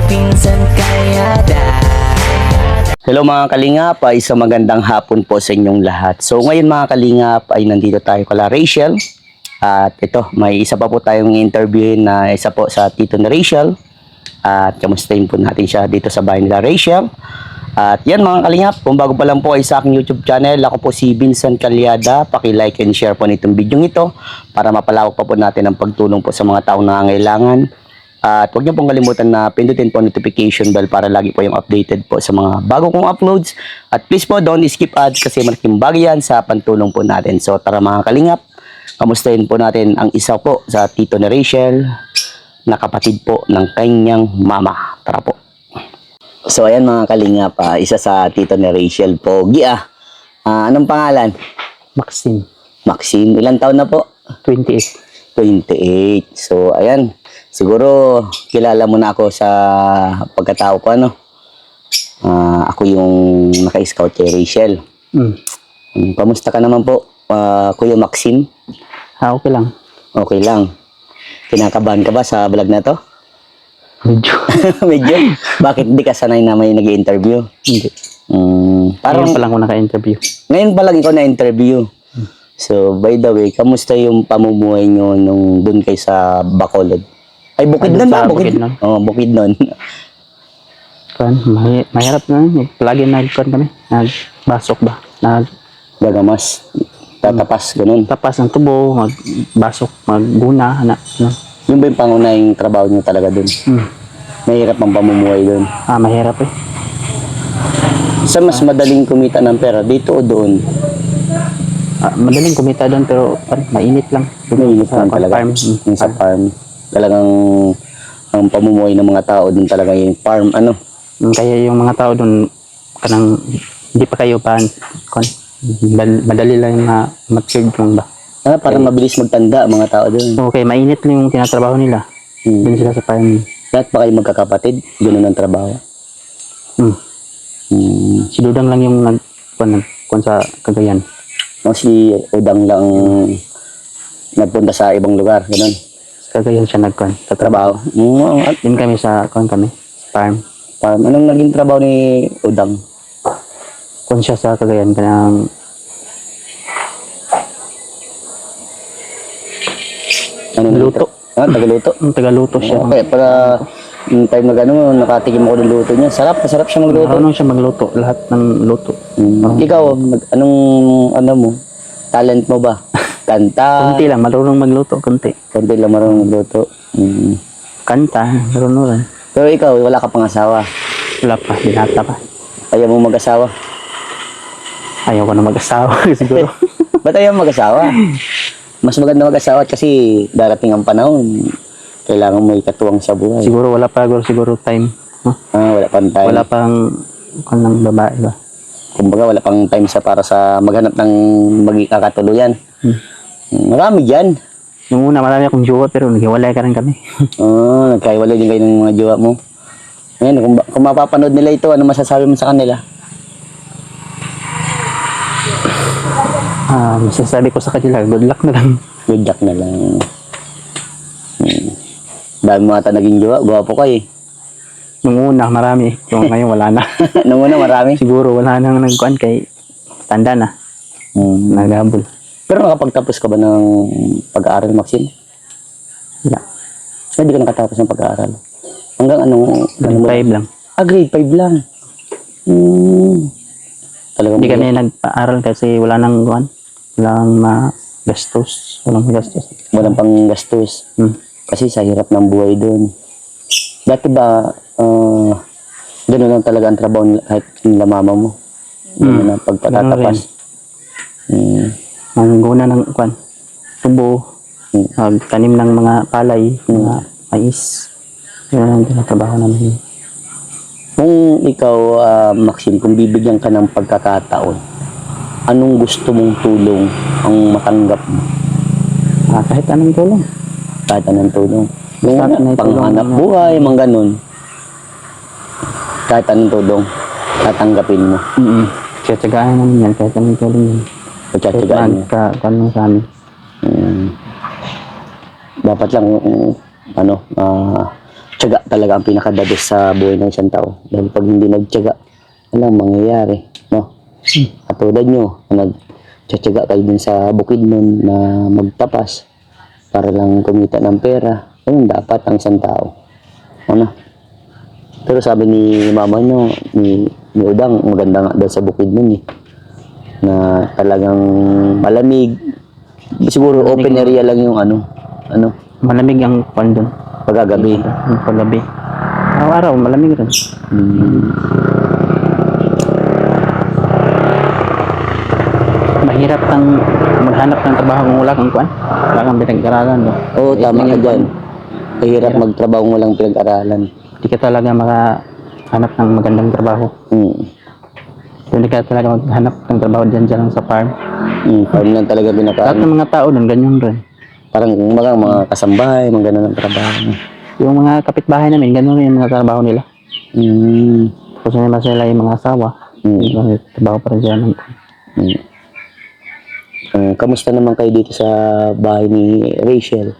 Pinsan Kalyada. Hello mga kalingap, isang magandang hapon po sa inyong lahat. So ngayon mga kalingap ay nandito tayo kala Rachel. At ito, may isa pa po tayong interviewin na isa po sa tito ni Rachel. At kamustahin po natin siya dito sa bahay nila Rachel. At yan mga kalingap, kung bago pa lang po ay sa aking YouTube channel, ako po si Vincent Calyada. Paki-like and share po nitong video ito para mapalawak pa po natin ang pagtulong po sa mga taong nangangailangan. At huwag niyo pong kalimutan na pindutin po notification bell para lagi po yung updated po sa mga bago kong uploads. At please po, don't skip ads kasi malaking bagay yan sa pantulong po natin. So tara mga kalingap, kamustahin po natin ang isa po sa tito ni Rachel na kapatid po ng kanyang mama. Tara po. So ayan mga kalingap, isa sa tito ni Rachel, Pogi anong pangalan? Maxine, Maxine. Ilang taon na po? 28. 28. So ayan, siguro kilala mo na ako sa pagkatao ko ako yung naka-scout kay Rachel. Pamusta ka naman po, Kuya Maxine? Okay lang. Okay lang. Kinakabahan ka ba sa vlog na to? Medyo. Medyo? Bakit hindi ka sanay na may nag-i-interview? Hindi. Parang Ngayon pa lang ako naka-interview. ngayon pa lang ikaw na-interview. So, by the way, kamusta yung pamumuhay nyo nung dun kayo sa Bacolod? Ay, Bukidnon ba? Sa Bukidnon. Oo, Bukidnon. Mahirap na. Lagi nag-con kami. Nagbasok ba? Gagamas. Tatapas, ganun. Nagtapas ng tubo, magbasok, magguna. Yung ba yung pangunahing trabaho nyo talaga dun? Mahirap ang pamumuhay dun. Mahirap eh. Sa mas madaling kumita ng pera, dito o doon? Madaling kumita doon pero mainit lang. Mainit lang talaga. Farm. Yung sa farm. Talagang ang pamumuhay ng mga tao dun talaga yung farm, Kaya yung mga tao doon, kanang hindi pa kayo madali lang na matured yung ba. Parang mabilis magtanda ang mga tao dun. Okay, mainit lang yung tinatrabaho nila. Doon sila sa farm. Lahat pa kayo magkakapatid, ganun ang trabaho. Si Dudang lang yung nagkuhan sa Cagayan. Si Udang lang nagpunta sa ibang lugar, ganun. Sa Cagayan siya nagkuhan sa trabaho. At Din kami sa farm. anong naging trabaho ni Udang? Kuhan siya sa Cagayan kanang luto. Tagaluto. Tagaluto siya. Okay, para time na gano'n, nakatikim ako ng luto niya. Masarap siya magluto. Marunong siya magluto, lahat ng luto. Ikaw, anong mo? Talent mo ba? Kanta? Kunti lang, marunong magluto, kunti. Kunti lang marunong magluto. Kanta, marunong lang. Pero ikaw, wala ka pang asawa. Wala pa, binata pa. Ayaw mo mag-asawa? Ayaw ko na mag-asawa siguro. Ba't ayaw mag-asawa? Mas maganda mag-asawa kasi darating ang panahon. Kailangan mo ikatuwang sa buhay. Siguro wala pa, siguro time. Wala pang time. Wala pang kanang babae ba? Kumbaga, wala pang time para sa maghanap ng maging kakatuluyan. Marami dyan. Nung una, marami akong jowa pero naghiwalay ka rin kami. Nagkaiwalay din kayo ng mga jowa mo. Ngayon, kung mapapanood nila ito, ano masasabi mo sa kanila? Masasabi ko sa kanila, good luck na lang. Good luck na lang. Dahil mo ata naging jowa, gwapo ka eh. Nung una, marami. Yung ngayon, wala na. Nung una, marami. Siguro, wala nang nagkuhan kay tanda na. Naghabol. Pero nakapagtapos ka ba ng pag-aaral, Maxine? Wala. Hindi ka nakatapos ng pag-aaral. Hanggang Grade 5 lang. Grade 5 lang. Talagang Hindi kami nag-aaral kasi wala nang kuhan. Walang magastos. Walang magastos. Walang pang gastos. Kasi sa hirap ng buhay doon. Dati ba, gano'n lang talaga ang trabaho kahit nila mama mo? Gano'n ang pagpatatapas. Ang guna ng kuhan. Tubo. Tanim ng mga palay. Mga mais. Yun ang tinatrabaho namin. Kung ikaw, Maxine, kung bibigyan ka ng pagkakataon, anong gusto mong tulong ang matanggap mo? Kahit anong tulong. Kahit anong tulong. Basta may Panghanap tulong buhay, mga ganun. Kahit anong tulong, tatanggapin mo. Tiyatsagaan namin yan. Kahit anong tulong yan. Pagtsatsagaan mo. Magka-tanong sa amin. Dapat lang tiyaga talaga ang pinaka-the best sa buhay ng isang tao. Dahil pag hindi nagtiyaga, walang mangyayari, no? Katulad nyo, nagtiyaga kayo din sa bukid nun na magtapas para lang kumita ng pera. Ganun dapat ang isang tao. Ano? Pero sabi ni mama nyo, ni Udang, maganda nga daw sa bukid nun eh. Na talagang malamig. Siguro open area lang yung ano. Malamig ang kwan doon. Pagkagabi. Paggabi. Araw-araw, malamig rin. Mahirap kang maghanap ng trabaho kung wala kang kwan. Wala kang pinag-aralan. No? Oo, tama ka dyan. Mahirap magtrabaho mo lang pinag-aralan. Hindi ka talaga makahanap ng magandang trabaho. Hindi ka talaga maghanap ng trabaho dyan lang sa farm. Farm lang talaga Lahat pinaka-ano. ng mga tao doon, ganyan rin. Parang mga kasambahay, mga ganun ang trabaho. Yung mga kapitbahay namin, ganun rin yung mga trabaho nila. Kasi naman sila yung mga asawa. Trabaho pa rin sila ng Kamusta naman kayo dito sa bahay ni Rachel?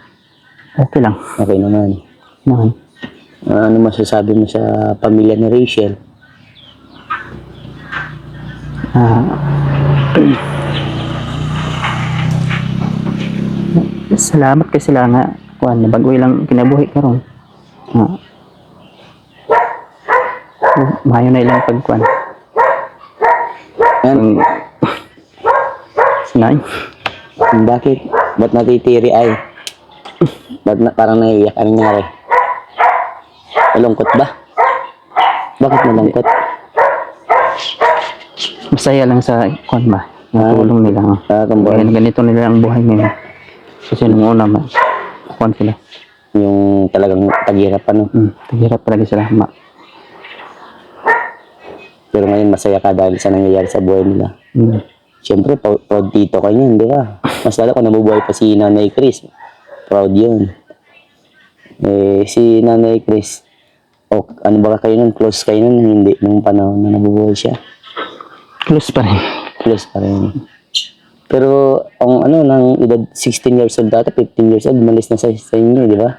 okay lang. Okay naman. Naman. Ano masasabi mo sa pamilya ni Rachel? Salamat kasi sila nga kuan nabagoy lang kinabuhi karon. Mayo na ilang pagkuan. Yan. Sinay. Bakit? Ba't natitiri ay? Ba't parang naiiyak? Anong nangyari? Malungkot ba? Bakit malungkot? Masaya lang sa kuan ba. Natulong nila. Ganito nila ang buhay ngayon. Kasi nung una kuan sila. Yung talagang taghirap ano. Taghirap talaga sila. Pero ngayon masaya ka dahil sa nangyayari sa buhay nila. Siyempre, proud tito ka niyan, di ba? Mas lalo kung nabubuhay pa si Nanay Chris. Proud yun. Si Nanay Chris, ano ba kayo nun? Close kayo nun? Hindi, nung panahon na nabubuhay siya. Close pa rin. Close pa rin. Pero, ang nang edad 16 years old dati, 15 years old, umalis na sa inyo, di ba?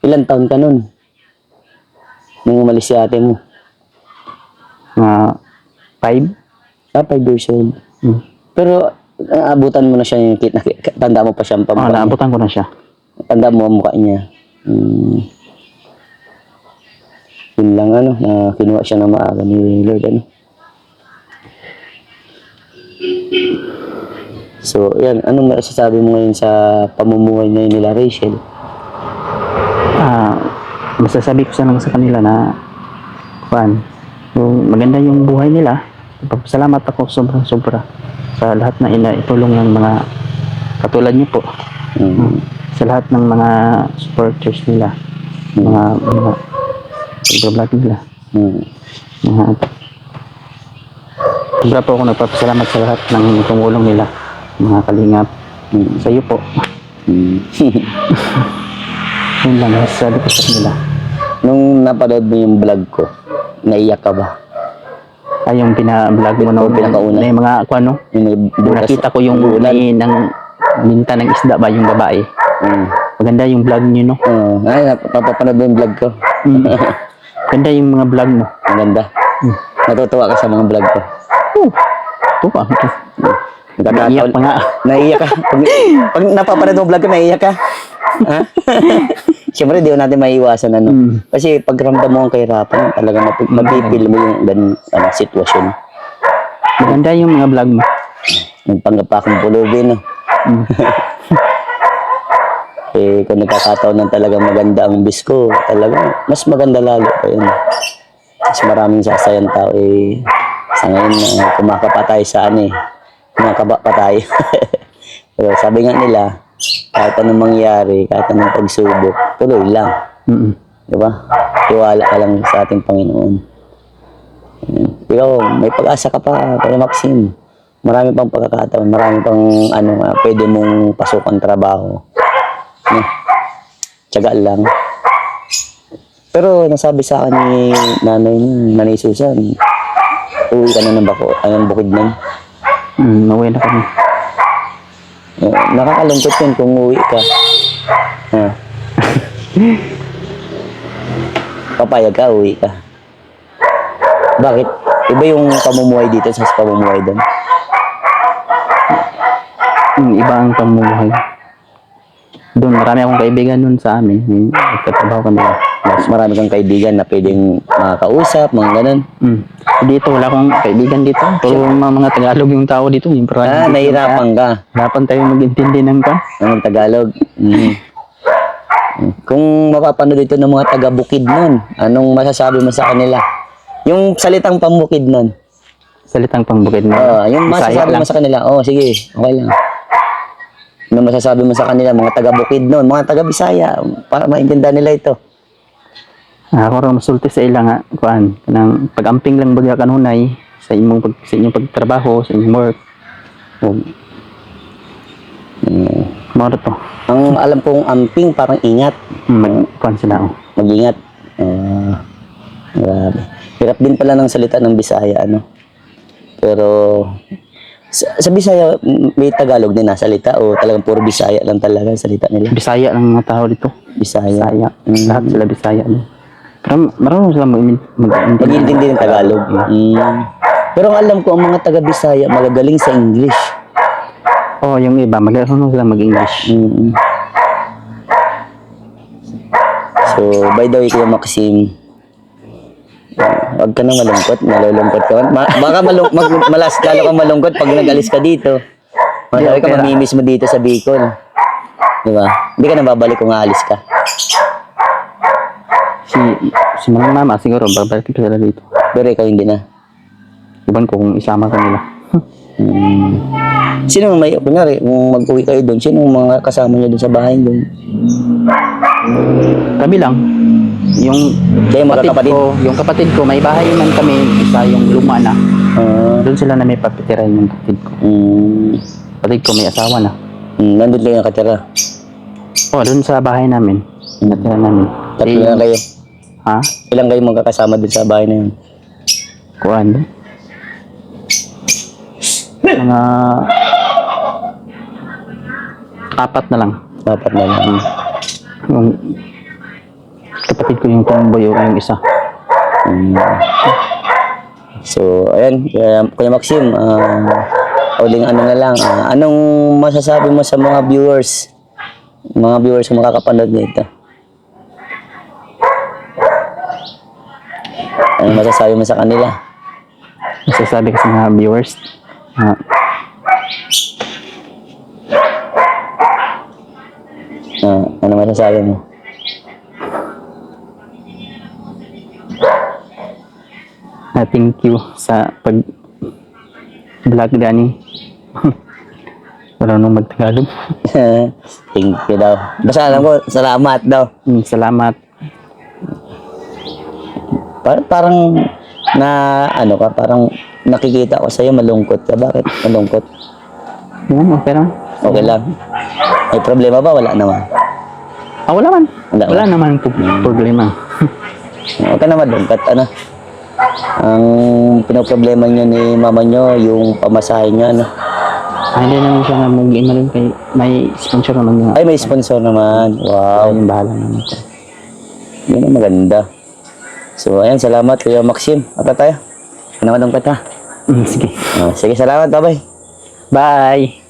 Ilan taon ka nun? Nung umalis si ate mo? 5? 5 years old. Pero, abutan mo na siya yung tanda mo pa siya ang pamukha niya. Naabutan ko na siya. Tanda mo ang mukha niya. Yun lang na kinuha siya ng maaga ni Lord So, yan. Anong masasabi mo ngayon sa pamumuhay ngayon nila Rachel? Masasabi ko lang sa kanila na maganda yung buhay nila. Salamat ako sobra sa lahat na itulong ng mga katulad niyo po. Sa lahat ng mga supporters nila. Mga vlog nila. Sobra po ako nagpapasalamat sa lahat ng tumulong nila. Mga kalingap. Sa iyo po. Yun lang, masasabi ko sa kanila. Nung napanood mo yung vlog ko, naiyak ka ba? Ay, yung pina-vlog mo na pinakauna. Na yung mga nakita ko yung minta ng isda ba, yung babae. Maganda yung vlog niyo, no? Ay, napapanood mo yung vlog ko. Ganda yung mga vlog mo. Maganda. Natutuwa ka sa mga vlog ko. Ito pa. Naiiyak pa nga. Naiiyak ka. Pag napapanood mo vlog ko, naiiyak ka. Siyempre, di ko natin maiiwasan Kasi pag ramdam mo ang kahirapan, talagang mapipil mo yung sitwasyon. Maganda yung mga vlog mo. Nagpanggap pa akong pulubin, no? Kung nagkakataon ng talagang maganda ang bis ko, talaga, mas maganda lalo pa yun. Mas maraming sasayang tao, sa ngayon, kumakapa tayo sa kumakaba pa tayo. Pero sabi nga nila, kahit anong mangyari, kahit anong pagsubok, tuloy lang. Diba? Tiwala ka lang sa ating Panginoon. Pero may pag-asa ka pa, Kuya Maxine. Marami pang pagkakataon, marami pang pwede mong pasukan trabaho. Tiyaga lang. Pero nasabi sa akin ni Nanay Susan, uwi ka na ng bukid nun. Uwi na kami. Nakakalungkot yun kung uwi ka. papayag ka, uwi ka. Bakit? Iba yung pamumuhay dito sa pamumuhay doon. Iba ang pamumuhay. Doon, marami akong kaibigan doon sa amin. Nagtatrabaho kami. Mas marami kang kaibigan na pwedeng makakausap, mga ganun. Dito, wala akong kaibigan dito. Puro mga Tagalog yung tao dito. Yung Nahirapan ka. Hirapan tayo mag-intindi ng ka. Ng Tagalog. Kung mapapanood dito ng mga taga-Bukid nun, anong masasabi mo sa kanila? Yung salitang pambukid nun. Salitang pangbukid na. Yung masasabi mo sa kanila. Sige, okay lang. Ano masasabi mo sa kanila, mga taga-Bukid nun, mga taga-Bisaya, para maintindihan nila ito. Ako rin masulti sa ila nga, kuan, ng pag-amping lang bagya kanunay sa inyong pagtrabaho, sa inyong work. Moro to. Ang alam kong amping, parang ingat. Kuan sila, Mag-ingat. Grabe. Hirap din pala ng salita ng Bisaya, ano? Pero, sa Bisaya, may Tagalog din na salita o talagang puro Bisaya lang talaga ang salita nila? Bisaya lang mga tao dito. Bisaya. Lahat sila Bisaya. Pero marunong sila Mag-intindi ng Tagalog. Pero ang alam ko, ang mga taga-Bisaya, magagaling sa English. Yung iba, marunong sila mag-English. So, by the way, Kuya Maxim, huwag ka nang malungkot, malulungkot ka. Baka lalo kang malungkot pag nag-alis ka dito. Masabi ka, mamimiss mo dito sa Bicol. Di ba? Hindi ka na babalik kung aalis ka. Si mga mama, siguro, babalik ko sila dito. Pero ikaw hindi na. Iban ko kung isama ka nila. Sino may, kunyari, kung mag-uwi kayo doon, sino mga kasama niyo doon sa bahay doon? Kami lang. Yung kapatid ko, may bahay man kami, isa yung luma na. Doon sila na may papitirahan yung kapatid ko. Kapatid ko may asawa na. Nandun kayo nakatira? Doon sa bahay namin. Natira namin. Tatlo lang kayo? Ha? Ilang kayo magkakasama doon sa bahay na yun? Kuan? Mga 4 na lang. 4 na lang. Yung kapatid ko yung tomboy yung isa. So, ayan, Kuya Maxim, uling ano na lang, anong masasabi mo sa mga viewers kung makakapanood nito? Anong masasabi mo sa kanila? Masasabi ko sa mga viewers, ano masasabi mo? Thank you sa pag-vlog gani. Wala nung mag-Tagalog. Thank you daw. Basta alam ko, salamat daw. Salamat. Parang parang nakikita ko sa'yo malungkot ka. Bakit malungkot? Okay lang. Okay lang. May problema ba? Wala naman. Wala man. Wala naman problema. Huwag ka na malungkot. Ang pinoproblema nyo ni mama nyo, yung pamasahe nyo, Hindi naman siya na mag-imalin kay may sponsor naman nga. Ay, may sponsor naman. Wow. Yung bahala naman ko. Yun ang maganda. So, ayan, salamat Kuya Maxim. Apa tayo? Ano malungkot ha? Sige. Sige, salamat. Bye-bye. Bye.